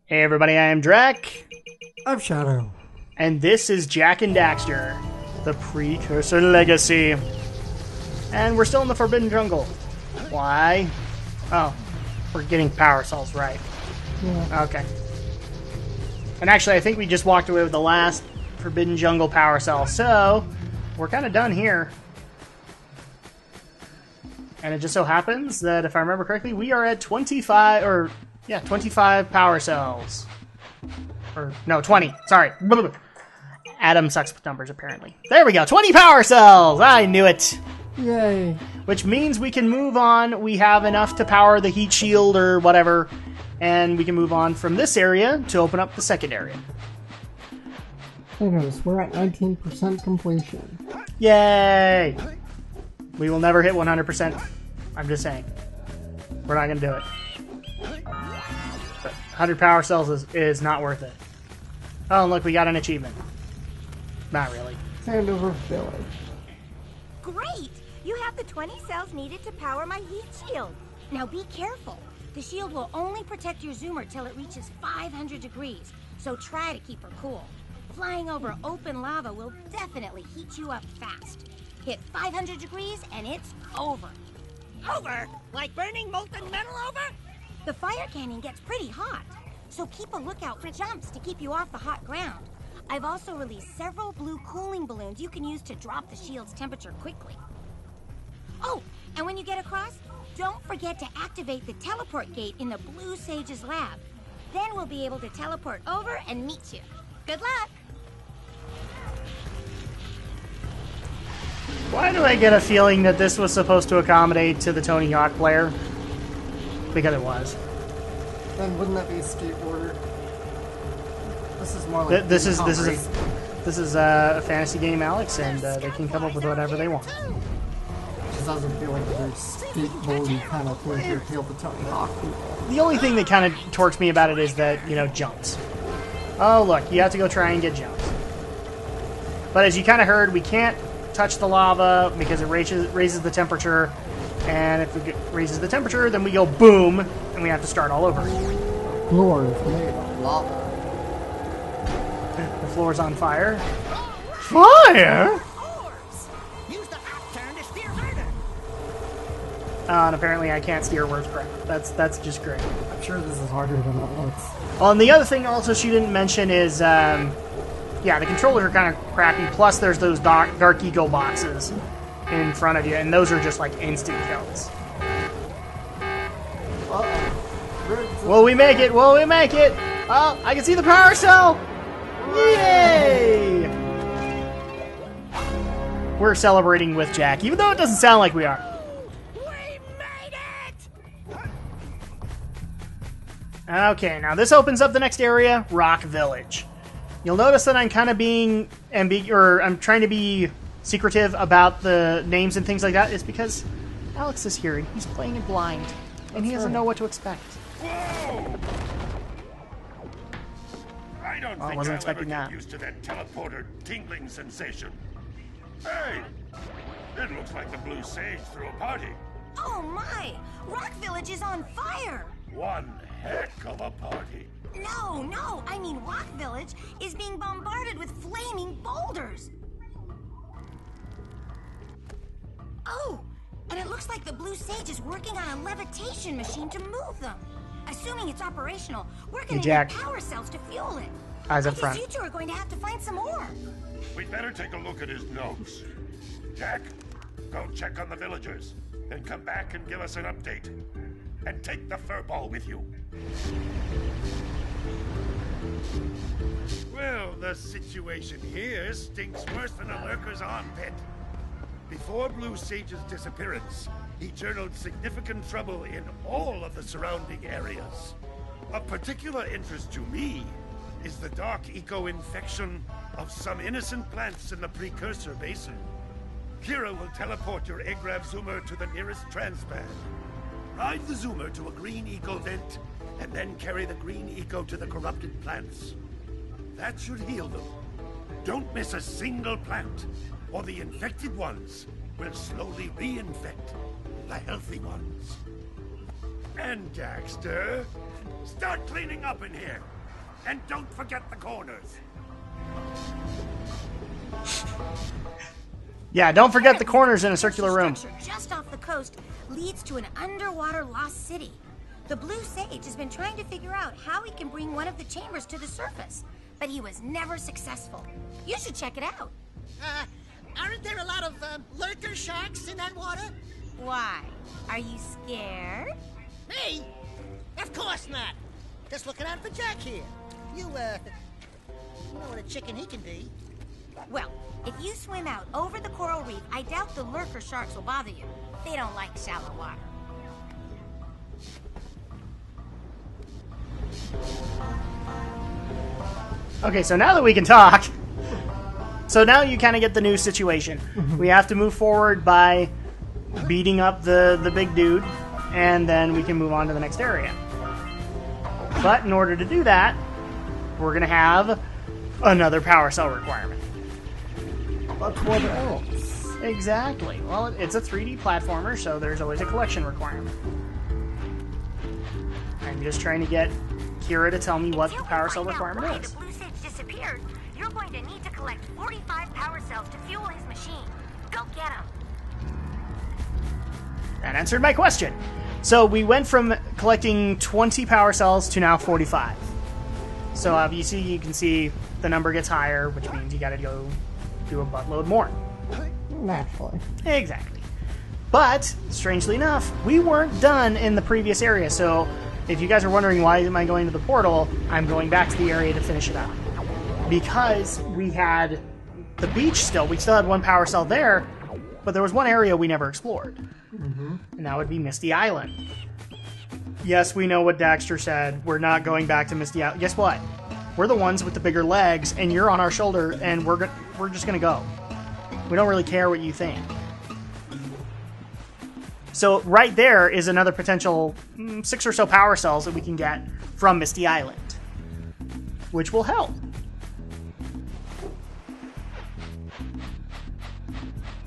Hey everybody, I am Drak, I'm Shadow. and this is Jak and Daxter, the Precursor Legacy. And we're still in the Forbidden Jungle. Why? Oh, we're getting power cells right. Yeah. Okay. And actually, I think we just walked away with the last Forbidden Jungle power cell, so we're kind of done here. And it just so happens that, if I remember correctly, we are at 25 power cells. Or, no, 20. Sorry. Adam sucks with numbers, apparently. There we go. 20 power cells! I knew it. Yay. Which means we can move on. We have enough to power the heat shield or whatever. And we can move on from this area to open up the second area. Hey guys, we're at 19% completion. Yay! We will never hit 100%. I'm just saying. We're not going to do it. But 100 power cells is not worth it. Oh, and look, we got an achievement. Not really. Sandover Village. Great! You have the 20 cells needed to power my heat shield. Now be careful. The shield will only protect your zoomer till it reaches 500 degrees, so try to keep her cool. Flying over open lava will definitely heat you up fast. Hit 500 degrees and it's over. Over? Like burning molten metal over? The fire canyon gets pretty hot, so keep a lookout for jumps to keep you off the hot ground. I've also released several blue cooling balloons you can use to drop the shield's temperature quickly. Oh, and when you get across, don't forget to activate the teleport gate in the Blue Sage's lab. Then we'll be able to teleport over and meet you. Good luck! Why do I get a feeling that this was supposed to accommodate to the Tony Hawk player? Because it was. Then wouldn't that be a skateboarder? This is more like This is a fantasy game, Alex, and they can come up with whatever they want. It doesn't feel like a very skateboardy kind of thing here to the Tony Hawk people. The only thing that kind of torques me about it is that, jumps. Oh, look, you have to go try and get jumps. But as you kind of heard, we can't touch the lava because it raises the temperature. And if it raises the temperature, then we go boom, and we have to start all over. The floor is made of lava. The floor's on fire. Fire? Use the hot turn to steer harder. And apparently I can't steer words correct. That's just great. I'm sure this is harder than it looks. Well, and the other thing also she didn't mention is, the controllers are kind of crappy. Plus, there's those Dark Eagle boxes in front of you, and those are just like instant kills. Will we make it? Will we make it? Oh, I can see the power cell! Yay! We're celebrating with Jak, even though it doesn't sound like we are. We made it! Okay, now this opens up the next area, Rock Village. You'll notice that I'm kind of being I'm trying to be secretive about the names and things like that. It's because Alex is here and he's playing it blind, and he doesn't know what to expect. Whoa! I don't I think wasn't I'll expecting ever get that. used to that teleporter tingling sensation. Hey! It looks like the Blue Sage threw a party. Oh my! Rock Village is on fire! One heck of a party. No, I mean Rock Village is being bombarded with flaming boulders. Oh, and it looks like the Blue Sage is working on a levitation machine to move them. Assuming it's operational, we're going to Jak. need power cells to fuel it. Eyes I up guess front. you two are going to have to find some more. We'd better take a look at his nose. Jak, go check on the villagers. Then come back and give us an update. And take the furball with you. Well, the situation here stinks worse than a lurker's armpit. Before Blue Sage's disappearance, he journaled significant trouble in all of the surrounding areas. Of particular interest to me is the dark eco-infection of some innocent plants in the Precursor Basin. Kira will teleport your Agrav Zoomer to the nearest transpad. Ride the Zoomer to a green eco vent, and then carry the green eco to the corrupted plants. That should heal them. Don't miss a single plant, or the infected ones will slowly reinfect the healthy ones. And Daxter, start cleaning up in here. And don't forget the corners. Yeah, don't forget the corners in a circular room. Structure just off the coast leads to an underwater lost city. The Blue Sage has been trying to figure out how he can bring one of the chambers to the surface, but he was never successful. You should check it out. Aren't there a lot of lurker sharks in that water? Why? Are you scared? Me? Of course not. Just looking out for Jak here. You know what a chicken he can be. Well, if you swim out over the coral reef, I doubt the lurker sharks will bother you. They don't like shallow water. Okay, so now that we can talk, so now you kind of get the new situation. We have to move forward by beating up the big dude, and then we can move on to the next area. But in order to do that, we're going to have another power cell requirement. But what else? Exactly. Well, it's a 3D platformer, so there's always a collection requirement. I'm just trying to get Kira to tell me what the power cell requirement is. The Blue Sage disappeared. You're going to need to collect 45 power cells to fuel his machine. Go get him. That answered my question. So we went from collecting 20 power cells to now 45. So obviously you can see the number gets higher, which means you got to go do a buttload more. Naturally. Exactly. But, strangely enough, we weren't done in the previous area, so if you guys are wondering why am I going to the portal, I'm going back to the area to finish it up. Because we had the beach still, we still had one power cell there, but there was one area we never explored. And that would be Misty Island. Yes, we know what Daxter said. We're not going back to Misty Island. Guess what? We're the ones with the bigger legs, and you're on our shoulder, and we're just gonna go. We don't really care what you think. So right there is another potential 6 or so power cells that we can get from Misty Island, which will help.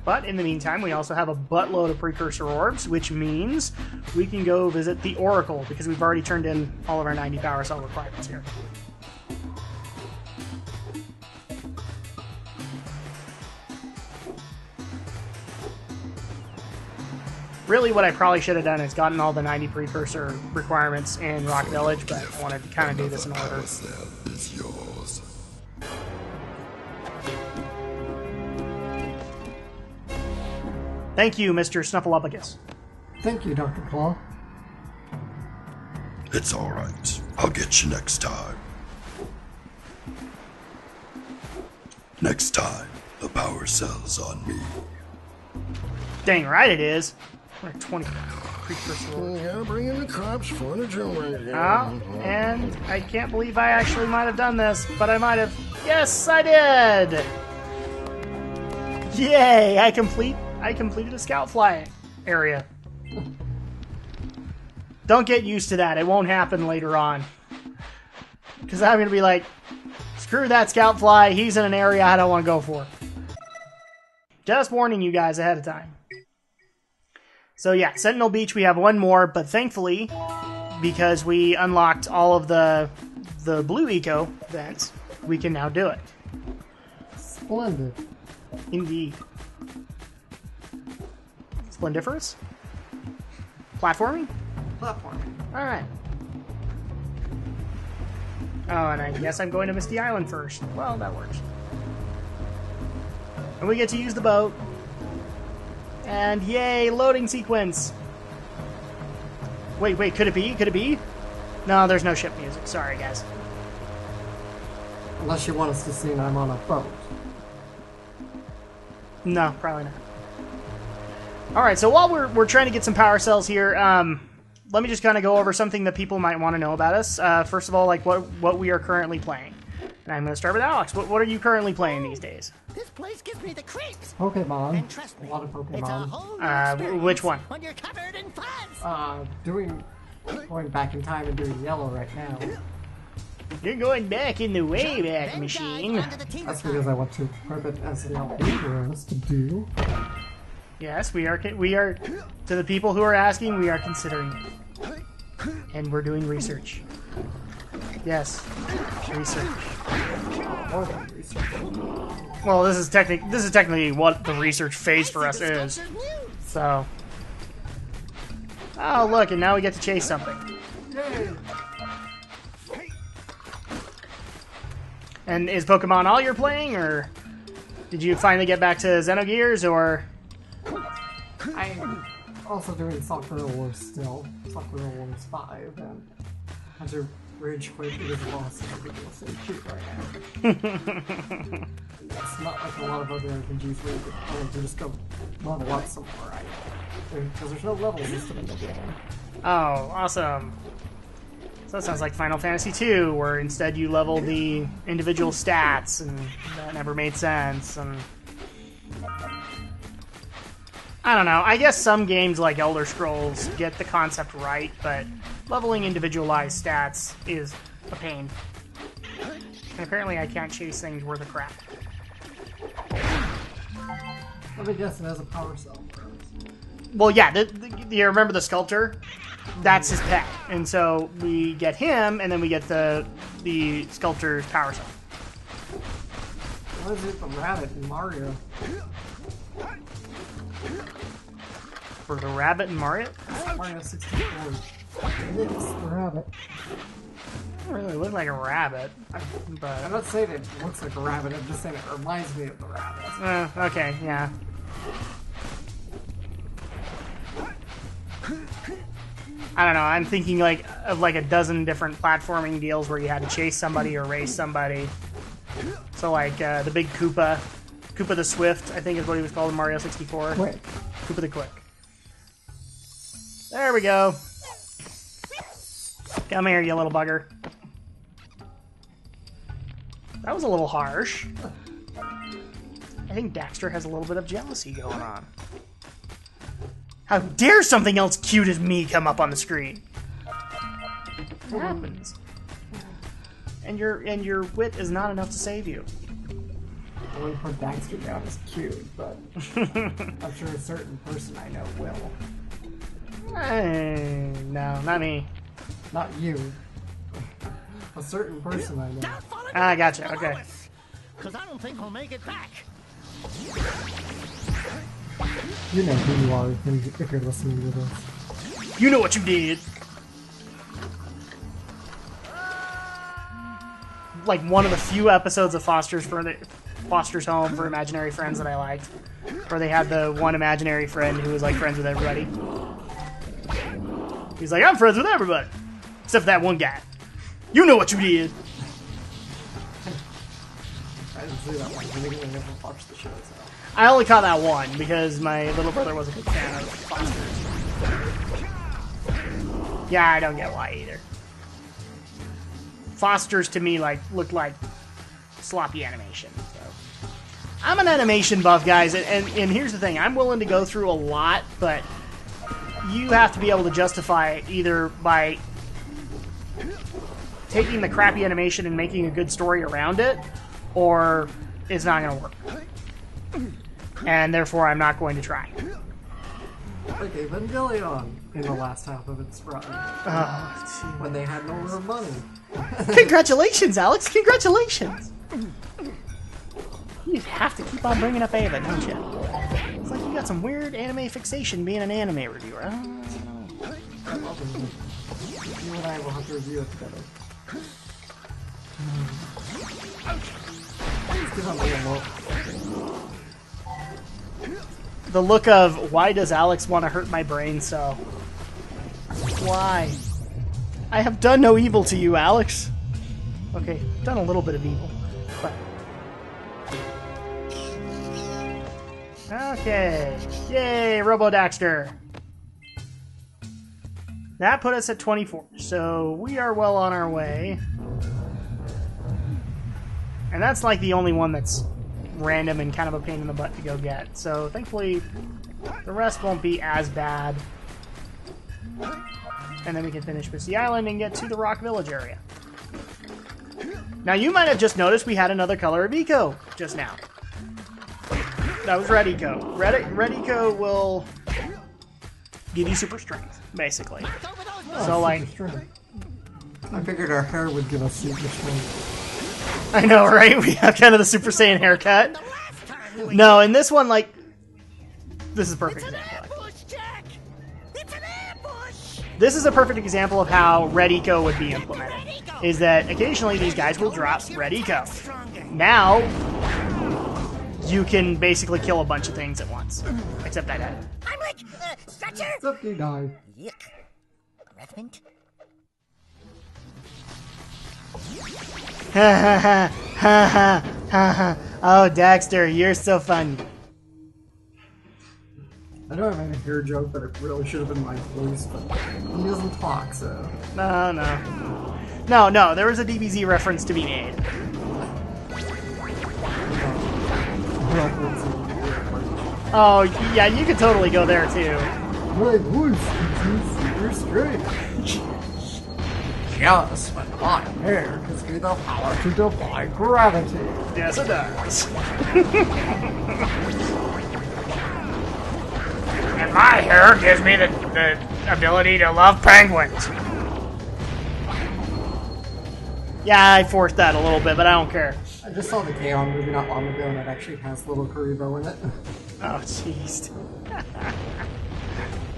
But in the meantime, we also have a buttload of precursor orbs, which means we can go visit the Oracle, because we've already turned in all of our 90 power cell requirements here. Really, what I probably should have done is gotten all the 90 precursor requirements in Rock Village, but I wanted to kind of do this in order. Is yours. Thank you, Mr. Snuffleupagus. Thank you, Dr. Claw. It's all right. I'll get you next time. Next time, the power cell's on me. Dang right it is. We're at 20 precursor orbs. Yeah, bring in the cops for the drill right here. And I can't believe I actually might have done this, but I might have. Yes, I did! Yay! I completed a scout fly area. Don't get used to that. It won't happen later on. Because I'm going to be like, screw that scout fly. He's in an area I don't want to go for. Just warning you guys ahead of time. So yeah, Sentinel Beach, we have one more, but thankfully, because we unlocked all of the blue eco vents, we can now do it. Splendid. Indeed. Splendiferous? Platforming? Platforming. Alright. Oh, and I guess I'm going to Misty Island first. Well, that works. And we get to use the boat. And yay, loading sequence! Wait, could it be? Could it be? No, there's no ship music. Sorry, guys. Unless you want us to sing I'm on a boat. No, probably not. Alright, so while we're trying to get some power cells here, let me just kind of go over something that people might want to know about us. First of all, like what we are currently playing. And I'm going to start with Alex. What are you currently playing these days? This place gives me the creeps. Pokemon. And trust me, A lot of Pokemon. it's a whole new experience which one? when you're covered in fuzz. Going back in time and doing yellow right now. You're going back in the Wayback Then Machine. dive onto the teeter That's because I want to equip it as an dangerous to do. Yes, we are, to the people who are asking, we are considering it. And we're doing research. Yes. Research. More than research. Well, this is technically what the research phase for us is. So. Oh, look, and now we get to chase something. Yay! And is Pokemon all you're playing, or did you finally get back to Xenogears, or? I'm also doing Sakura Wars still. Sakura Wars 5, and I had to rage quit because the boss is ridiculously cute right now. It's not like a lot of other RPGs where you can just go level up somewhere, right? Because there's no level system in the game. Oh, awesome. So that sounds like Final Fantasy II, where instead you level the individual stats, and that never made sense. And I don't know. I guess some games like Elder Scrolls get the concept right, but leveling individualized stats is a pain. And apparently I can't chase things worth a crap. Let me guess, it has a power cell. Well, yeah, you remember the sculptor? That's his pet. And so we get him, and then we get the sculptor's power cell. What is it, the rabbit in Mario? For the rabbit and Mario? Mario 64. It's the rabbit. Doesn't really look like a rabbit, I'm but... not saying it looks like a rabbit, I'm just saying it reminds me of the rabbit. Okay, yeah. I don't know, I'm thinking of a dozen different platforming deals where you had to chase somebody or race somebody. So the big Koopa the Swift, I think is what he was called in Mario 64. Quick. Koopa the Quick. There we go. Come here, you little bugger. That was a little harsh. I think Daxter has a little bit of jealousy going on. How dare something else cute as me come up on the screen? What happens? And your wit is not enough to save you. I wouldn't put Daxter down as cute, but I'm sure a certain person I know will. No, not me. Not you. A certain person I know. I gotcha, okay. Because I don't think we'll make it back. You know who you are if you're listening to this. You know what you did. Like one of the few episodes of Foster's Home for Imaginary Friends that I liked, where they had the one imaginary friend who was like friends with everybody. He's like, I'm friends with everybody, except for that one guy. You know what you did. I didn't see that one. I think I never watched the show. So. I only caught that one because my little brother was a big fan of Foster's. Yeah, I don't get why either. Foster's to me looked like sloppy animation. So. I'm an animation buff, guys, and here's the thing: I'm willing to go through a lot, but you have to be able to justify it either by taking the crappy animation and making a good story around it, or it's not going to work. And therefore, I'm not going to try. Like Evangelion in the last half of its run. Oh, when they had no more money. Congratulations, Alex! Congratulations! You have to keep on bringing up Ava, don't you? It's like you got some weird anime fixation being an anime reviewer. I don't know. I love it. You and I will have to review it together. Please give me a look. The look of, why does Alex want to hurt my brain so? Why? I have done no evil to you, Alex. Okay, done a little bit of evil, but... Okay. Yay, Robo Daxter. That put us at 24, so we are well on our way. And that's like the only one that's random and kind of a pain in the butt to go get. So thankfully, the rest won't be as bad. And then we can finish Misty Island and get to the Rock Village area. Now you might have just noticed we had another color of Eco just now. That was Red Eco. Red Eco will give you super strength, basically. So like, I figured our hair would give us super strength. I know, right? We have kind of the Super Saiyan haircut. No, in this one, like, this is a perfect example. Ambush, Jak! It's an ambush! This is a perfect example of how Red Eco would be implemented. Is that occasionally these guys will drop Red Eco. Now, you can basically kill a bunch of things at once. Except that head. I'm like, stretcher! Except you die. Yuck. Breath mint? Ha ha ha ha ha ha. Oh, Daxter, you're so funny. I know I made a hair joke, but it really should have been my voice, but he doesn't talk, so... No, there was a DBZ reference to be made. Oh, yeah, you could totally go there, too. My voice is super strange. Yes, but my hair gives me the power to defy gravity. Yes, it does. And my hair gives me the ability to love penguins. Yeah, I forced that a little bit, but I don't care. I just saw the K-On movie not long ago, and it actually has little Karibo in it. Oh, jeez.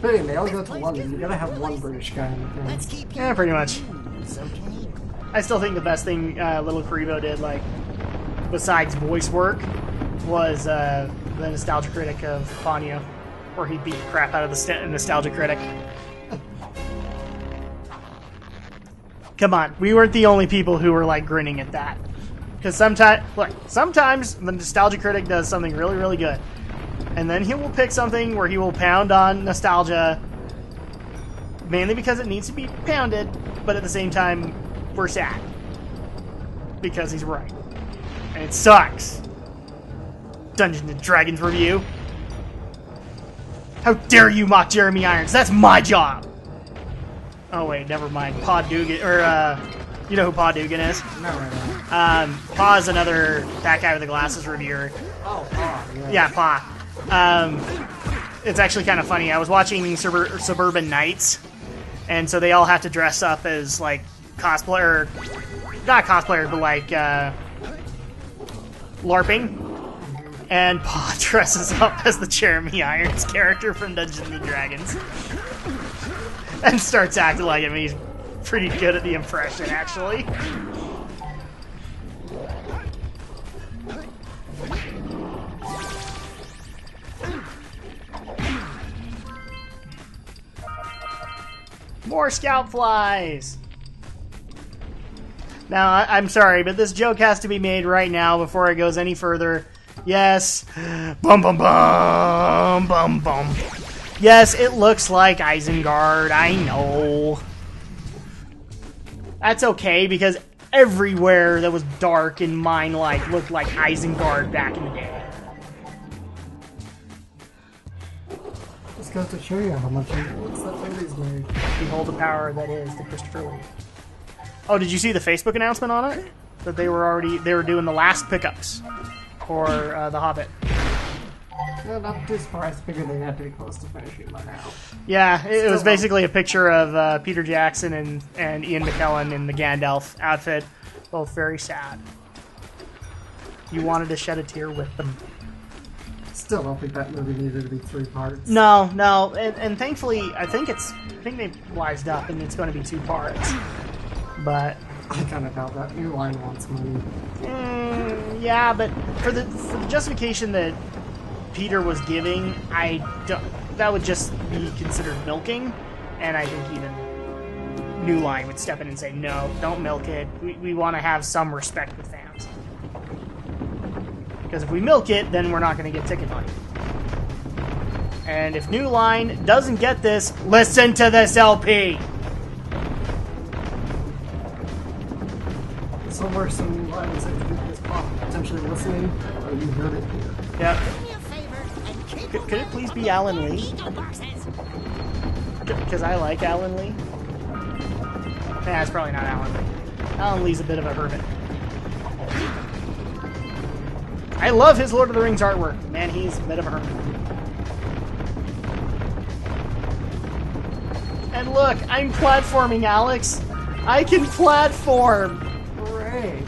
But anyway, I'll go to London. You gotta have one British guy in the film. Let's keep Yeah, pretty much. It's okay. I still think the best thing Little Karibo did, like, besides voice work, was the Nostalgia Critic of Ponyo, where he beat the crap out of the Nostalgia Critic. Come on, we weren't the only people who were, like, grinning at that. Because sometimes the Nostalgia Critic does something really, really good. And then he will pick something where he will pound on nostalgia, mainly because it needs to be pounded, but at the same time, we're sad. Because he's right. And it sucks. Dungeons and Dragons review. How dare you mock Jeremy Irons? That's my job! Oh wait, never mind. Pod Dugan, or, you know who Pod Dugan is? Not right now. Pa's another That Guy with the Glasses reviewer. Oh, yeah. Yeah, Pa. It's actually kind of funny. I was watching Suburban Nights, and so they all have to dress up as, like, cosplayer, not cosplayer, but, like, LARPing. And Pa dresses up as the Jeremy Irons character from Dungeons and Dragons. And starts acting like him. He's pretty good at the impression, actually. More scout flies! Now, I'm sorry, but this joke has to be made right now before it goes any further. Yes. Bum bum bum bum bum. Yes, it looks like Isengard, I know. That's okay, because everywhere that was dark in Mine Life looked like Isengard back in the day. Just goes to show you how much looks that movie's made. Behold the power that is the Christopher Lee. Oh, did you see the Facebook announcement on it? That they were doing the last pickups for The Hobbit. Yeah, not too surprised. Figured they had to be close to finishing by now. Yeah, it was basically a picture of Peter Jackson and Ian McKellen in the Gandalf outfit. Both very sad. You wanted to shed a tear with them. Still don't think that movie needed to be 3 parts. No, and thankfully, I think they wised up and it's going to be 2 parts. But I kind of doubt that. New Line wants money. yeah, but for the justification that Peter was giving, that would just be considered milking, and I think even New Line would step in and say, no, don't milk it. We want to have some respect with fans. Because if we milk it, then we're not going to get ticket money. And if New Line doesn't get this, listen to this LP! Somewhere some New Line is potentially listening. Oh, you heard it here. Yep. Do me a favor and keep Could it please be Alan Lee? Because I like Alan Lee. Nah, it's probably not Alan Lee. Alan Lee's a bit of a hermit. I love his Lord of the Rings artwork. Man, he's a bit of a hermit. And look, I'm platforming, Alex. I can platform! Hooray!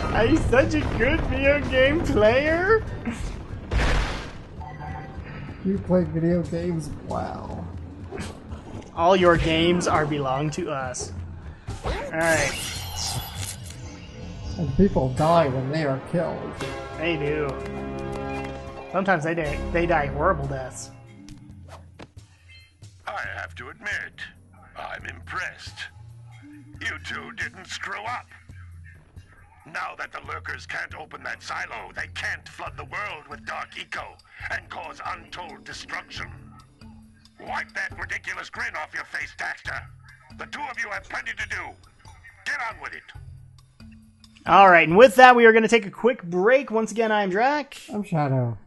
I'm such a good video game player! You play video games? Wow. All your games are belong to us. Alright. And people die when they are killed. They do. Sometimes they die horrible deaths. I have to admit, I'm impressed. You two didn't screw up. Now that the lurkers can't open that silo, they can't flood the world with dark eco and cause untold destruction. Wipe that ridiculous grin off your face, Daxter. The two of you have plenty to do. Get on with it. Alright, and with that, we are going to take a quick break. Once again, I'm Drak. I'm Shadow.